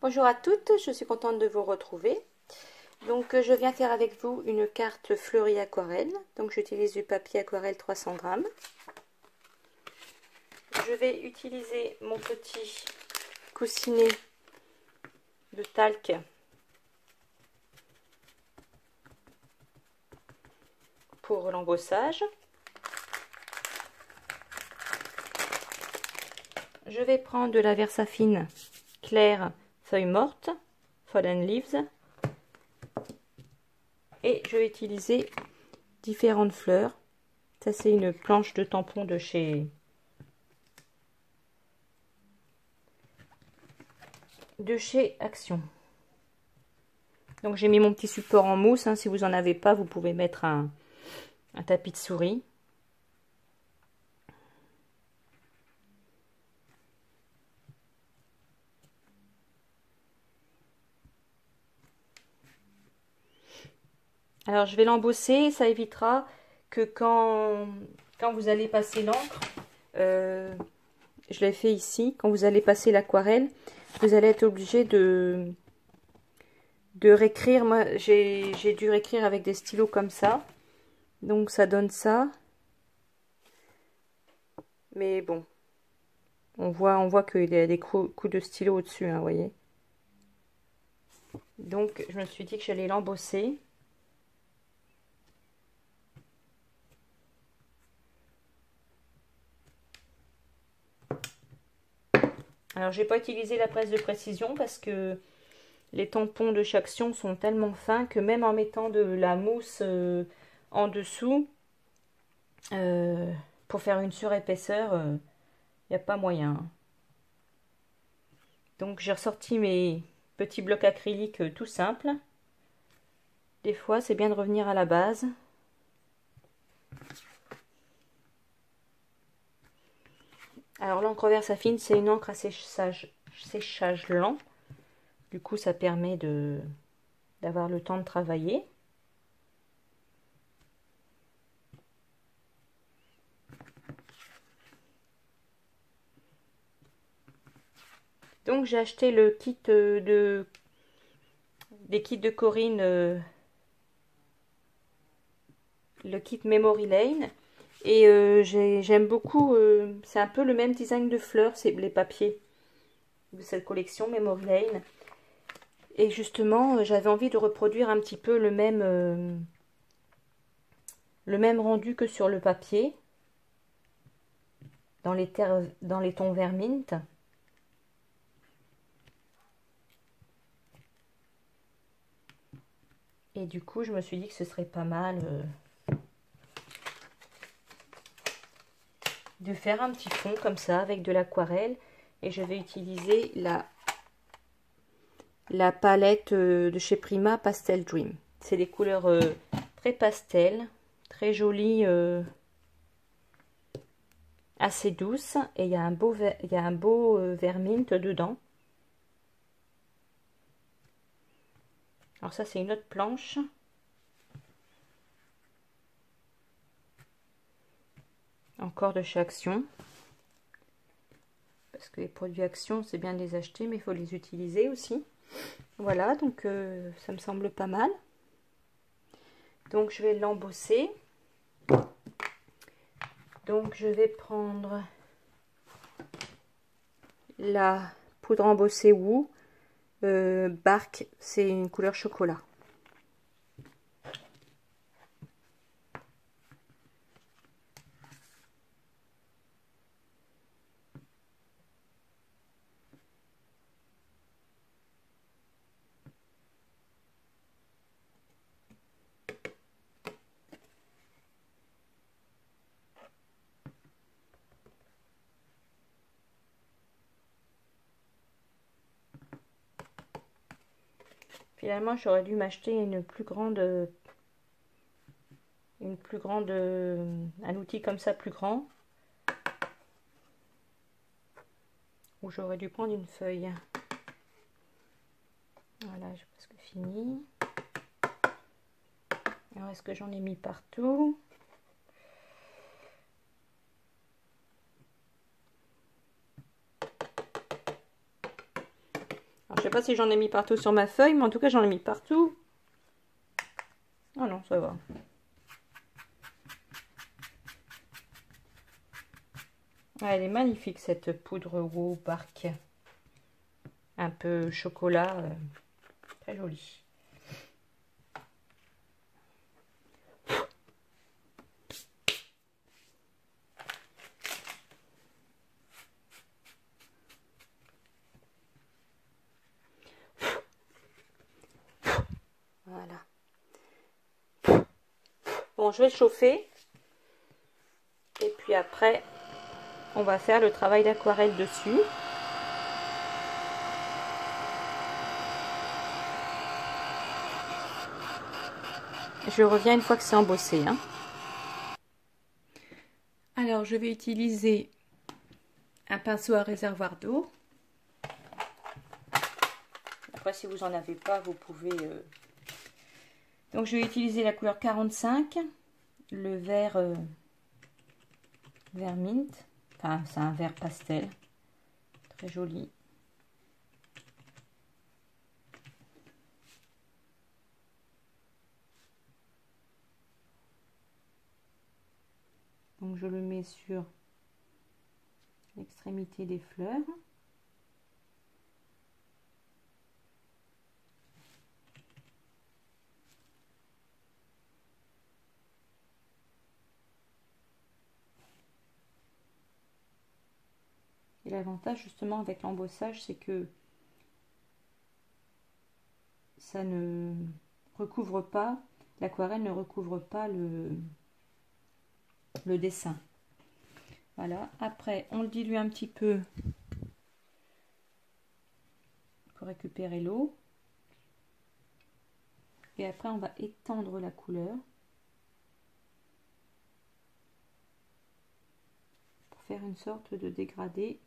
Bonjour à toutes, je suis contente de vous retrouver. Donc je viens faire avec vous une carte fleurie aquarelle. Donc j'utilise du papier aquarelle 300 grammes. Je vais utiliser mon petit coussinet de talc pour l'embossage. Je vais prendre de la Versafine claire feuille morte, Fallen Leaves. Et je vais utiliser différentes fleurs. Ça c'est une planche de tampon de chez Action. Donc j'ai mis mon petit support en mousse. Si vous n'en avez pas, vous pouvez mettre un tapis de souris. Alors je vais l'embosser, ça évitera que quand vous allez passer l'encre, je l'ai fait ici, quand vous allez passer l'aquarelle, vous allez être obligé de réécrire. Moi j'ai dû réécrire avec des stylos comme ça, donc ça donne ça. Mais bon, on voit qu'il y a des coups de stylo au-dessus, vous voyez. Donc je me suis dit que j'allais l'embosser. Alors j'ai pas utilisé la presse de précision parce que les tampons de chaque Action sont tellement fins que même en mettant de la mousse en dessous, pour faire une surépaisseur, il n'y a pas moyen. Donc j'ai ressorti mes petits blocs acryliques tout simples. Des fois c'est bien de revenir à la base. Alors l'encre Versafine, c'est une encre à séchage lent. Du coup ça permet d'avoir le temps de travailler. Donc j'ai acheté le kit des kits de Corinne, le kit Memory Lane, et j'aime beaucoup. C'est un peu le même design de fleurs, c'est les papiers de cette collection Memory Lane. Et justement, j'avais envie de reproduire un petit peu le même rendu que sur le papier, dans les tons vert mint. Et du coup, je me suis dit que ce serait pas mal de faire un petit fond comme ça avec de l'aquarelle. Et je vais utiliser la palette de chez Prima Pastel Dream. C'est des couleurs très pastel, très jolies, assez douces. Et il y a un beau vert mint dedans. Alors ça c'est une autre planche. Encore de chez Action. Parce que les produits Action, c'est bien de les acheter, mais il faut les utiliser aussi. Voilà, donc ça me semble pas mal. Donc je vais l'embosser. Donc je vais prendre la poudre embossée Woo Bark, c'est une couleur chocolat. Finalement, j'aurais dû m'acheter un outil comme ça plus grand. Ou j'aurais dû prendre une feuille. Voilà, j'ai presque fini. Alors, est-ce que j'en ai mis partout? Alors, Je sais pas si j'en ai mis partout sur ma feuille, mais en tout cas j'en ai mis partout. Oh non, ça va. Ah, elle est magnifique cette poudre Wow Bark. Un peu chocolat. Très jolie. Voilà. Bon, je vais chauffer. Et puis après, on va faire le travail d'aquarelle dessus. Je reviens une fois que c'est embossé. Hein. Alors, je vais utiliser un pinceau à réservoir d'eau. Après, si vous n'en avez pas, vous pouvez... Donc, je vais utiliser la couleur 45, le vert, vert mint. Enfin, c'est un vert pastel. Très joli. Donc, je le mets sur l'extrémité des fleurs. Et l'avantage justement avec l'embossage, c'est que ça ne recouvre pas, l'aquarelle ne recouvre pas le dessin. Voilà, après on le dilue un petit peu pour récupérer l'eau. Et après on va étendre la couleur pour faire une sorte de dégradé.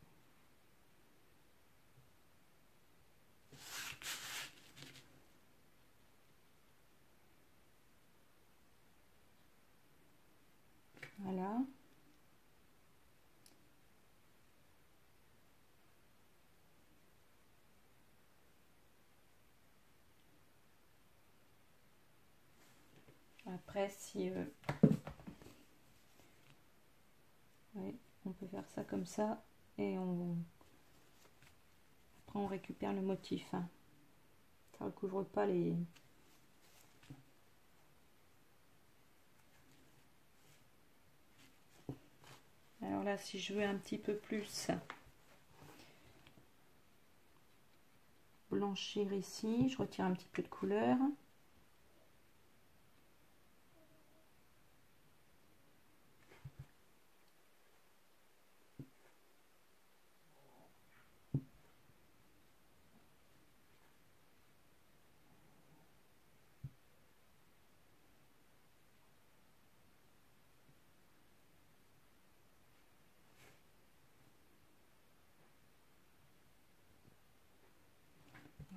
Voilà. Après, si ouais, on peut faire ça comme ça et après on récupère le motif. Hein. Ça recouvre pas les... Alors là, si je veux un petit peu plus blanchir ici, je retire un petit peu de couleur.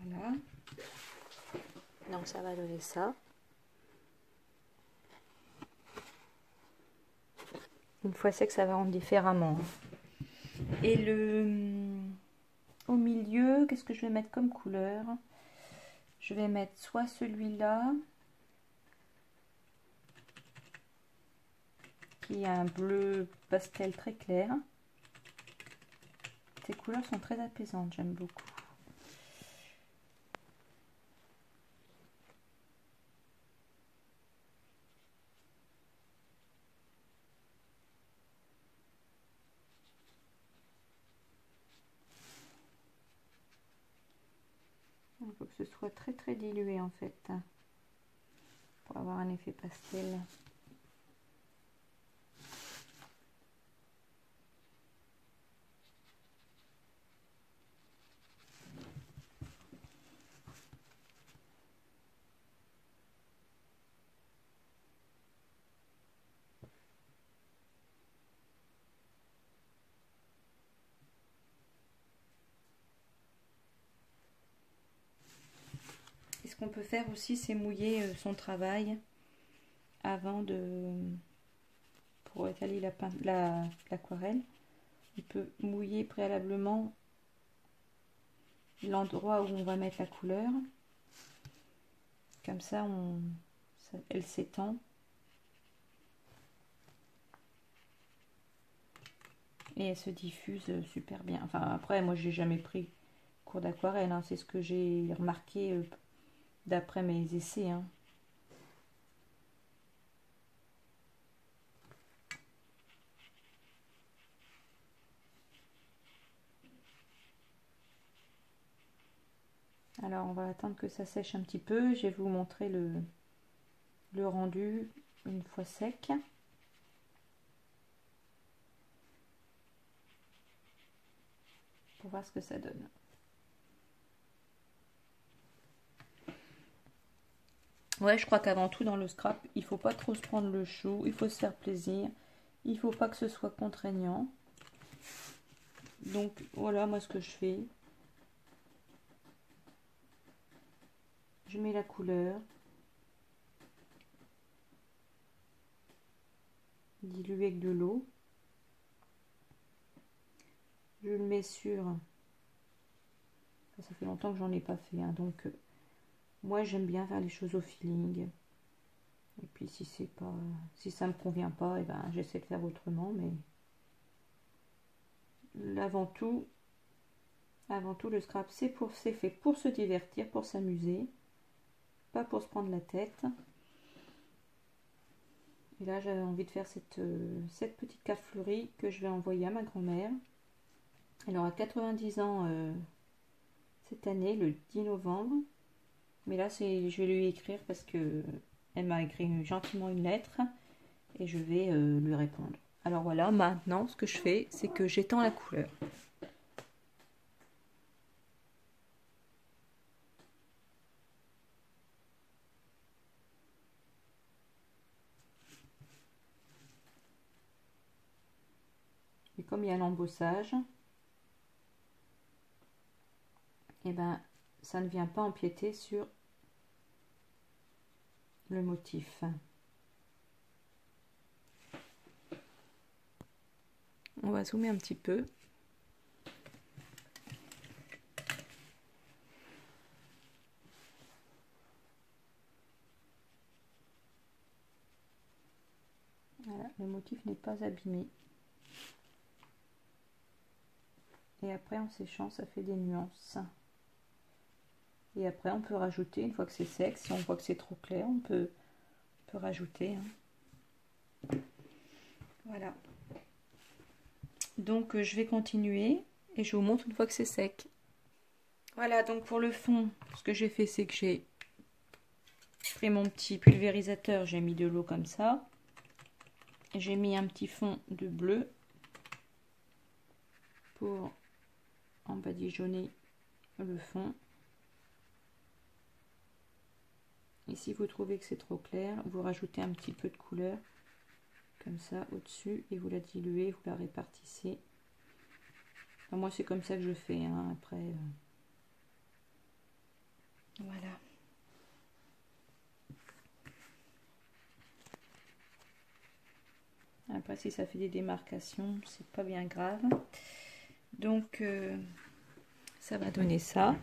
Voilà. Donc ça va donner ça. Une fois sec, ça va rendre différemment. Et au milieu, qu'est-ce que je vais mettre comme couleur? Je vais mettre soit celui-là, qui a un bleu pastel très clair. Ces couleurs sont très apaisantes, j'aime beaucoup. Il faut que ce soit très très dilué en fait, pour avoir un effet pastel. Et ce qu'on peut faire aussi, c'est mouiller son travail avant de... Pour étaler l'aquarelle. Il peut mouiller préalablement l'endroit où on va mettre la couleur. Comme ça, elle s'étend. Et elle se diffuse super bien. Enfin, après, moi, j'ai jamais pris cours d'aquarelle, hein. C'est ce que j'ai remarqué d'après mes essais, hein. Alors, on va attendre que ça sèche un petit peu. Je vais vous montrer le rendu une fois sec. Pour voir ce que ça donne. Ouais, je crois qu'avant tout dans le scrap, il faut pas trop se prendre le chou, il faut se faire plaisir, il faut pas que ce soit contraignant. Donc voilà, moi ce que je fais, je mets la couleur, diluée avec de l'eau, je le mets sur, ça fait longtemps que j'en ai pas fait, hein, donc moi j'aime bien faire les choses au feeling. Et puis si c'est pas, si ça me convient pas, et ben j'essaie de faire autrement, mais avant tout le scrap c'est fait pour se divertir, pour s'amuser, pas pour se prendre la tête. Et là j'avais envie de faire cette petite carte fleurie que je vais envoyer à ma grand-mère. Elle aura 90 ans cette année, le 10 novembre. Mais là je vais lui écrire parce que elle m'a écrit gentiment une lettre et je vais lui répondre. Alors voilà, maintenant ce que je fais, c'est que j'étends la couleur. Et comme il y a l'embossage, et ben ça ne vient pas empiéter sur le motif. On va zoomer un petit peu. Voilà, le motif n'est pas abîmé. Et après en séchant, ça fait des nuances. Et après on peut rajouter, une fois que c'est sec, si on voit que c'est trop clair, on peut rajouter, hein. Voilà. Donc je vais continuer et je vous montre une fois que c'est sec. Voilà, donc pour le fond, ce que j'ai fait, c'est que j'ai pris mon petit pulvérisateur, j'ai mis de l'eau comme ça. J'ai mis un petit fond de bleu pour embadigeonner le fond. Et si vous trouvez que c'est trop clair, vous rajoutez un petit peu de couleur comme ça au-dessus et vous la diluez, vous la répartissez. Enfin, moi c'est comme ça que je fais, hein. Après voilà. Après si ça fait des démarcations, c'est pas bien grave. Donc ça va donner ça.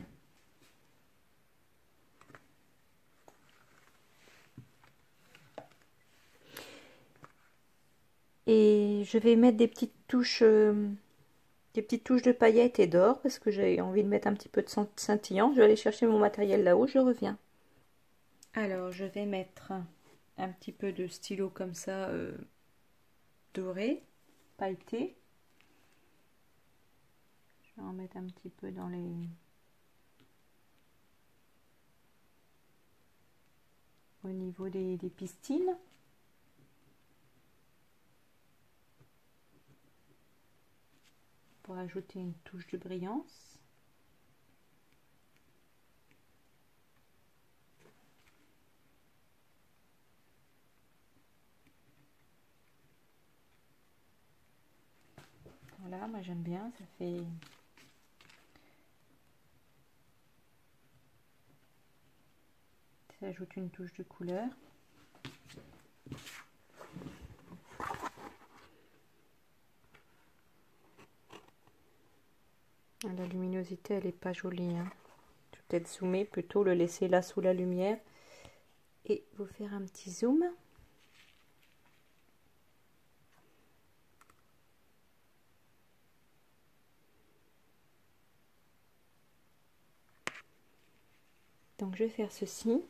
Et je vais mettre des petites touches de paillettes et d'or parce que j'ai envie de mettre un petit peu de scintillant. Je vais aller chercher mon matériel là-haut, je reviens. Alors je vais mettre un petit peu de stylo comme ça doré, pailleté. Je vais en mettre un petit peu dans les... au niveau des pistils. Pour ajouter une touche de brillance. Voilà, moi j'aime bien, ça fait... ça ajoute une touche de couleur. Là la luminosité, elle est pas jolie. Hein. Je vais peut-être zoomer, plutôt le laisser là sous la lumière. Et vous faire un petit zoom. Donc je vais faire ceci.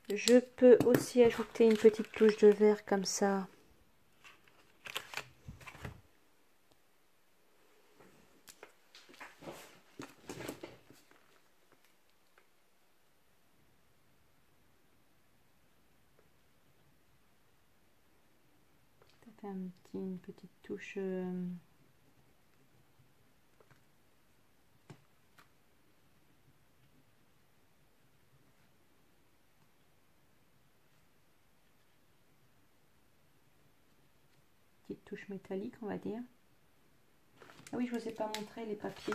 Je peux aussi ajouter une petite touche de vert comme ça. Ça fait une petite touche... petite touche métallique, on va dire. Ah oui, je ne vous ai pas montré les papiers.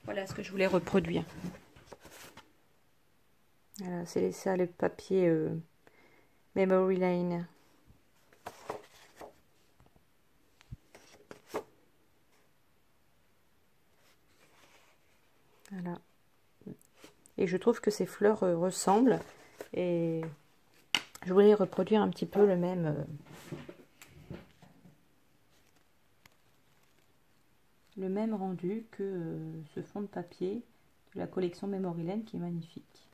Voilà ce que je voulais reproduire. Voilà, c'est ça le papier Memory Lane. Voilà. Et je trouve que ces fleurs ressemblent. Et je voulais reproduire un petit peu le même rendu que ce fond de papier de la collection Memory Lane qui est magnifique.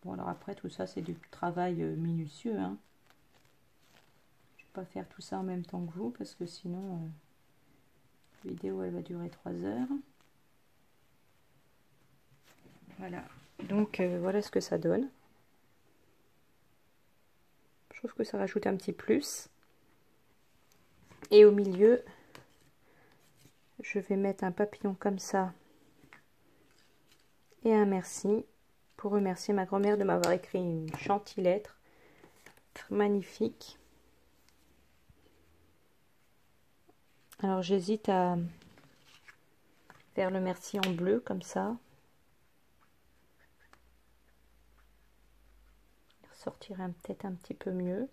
Bon, alors après tout ça c'est du travail minutieux, hein. Je vais pas faire tout ça en même temps que vous parce que sinon la vidéo elle va durer 3 heures. Voilà, donc voilà ce que ça donne. Je trouve que ça rajoute un petit plus. Et au milieu, je vais mettre un papillon comme ça et un merci pour remercier ma grand-mère de m'avoir écrit une gentille lettre magnifique. Alors j'hésite à faire le merci en bleu comme ça. Il ressortirait peut-être un petit peu mieux.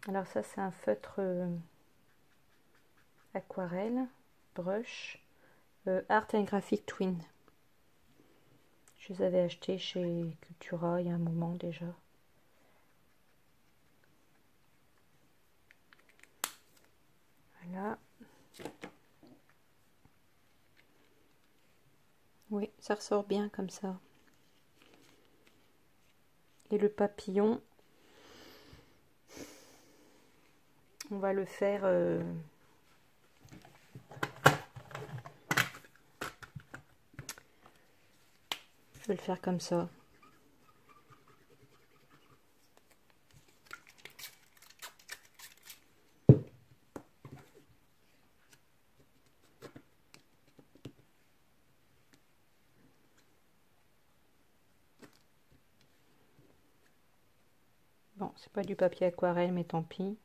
Alors ça c'est un feutre aquarelle, brush, Art and Graphic Twin. Je les avais achetés chez Cultura il y a un moment déjà. Voilà. Oui, ça ressort bien comme ça. Et le papillon, on va le faire... je vais le faire comme ça. Bon, c'est pas du papier aquarelle, mais tant pis.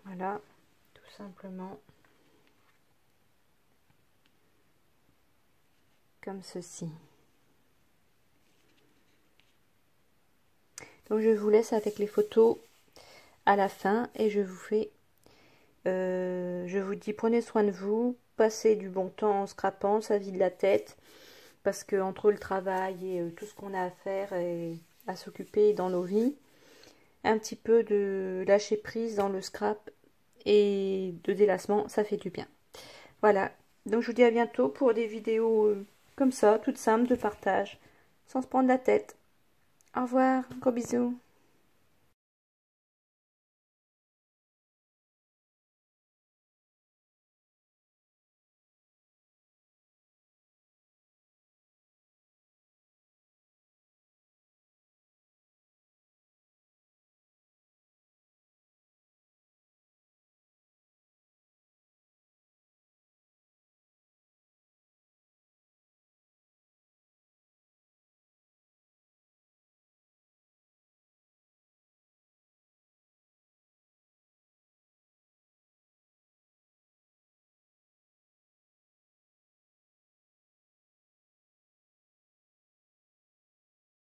Voilà, tout simplement comme ceci. Donc je vous laisse avec les photos à la fin et je vous dis prenez soin de vous, passez du bon temps en scrapant, ça vide la tête parce que entre le travail et tout ce qu'on a à faire et à s'occuper dans nos vies, un petit peu de lâcher prise dans le scrap et de délassement, ça fait du bien. Voilà, donc je vous dis à bientôt pour des vidéos comme ça, toutes simples de partage, sans se prendre la tête. Au revoir, gros bisous.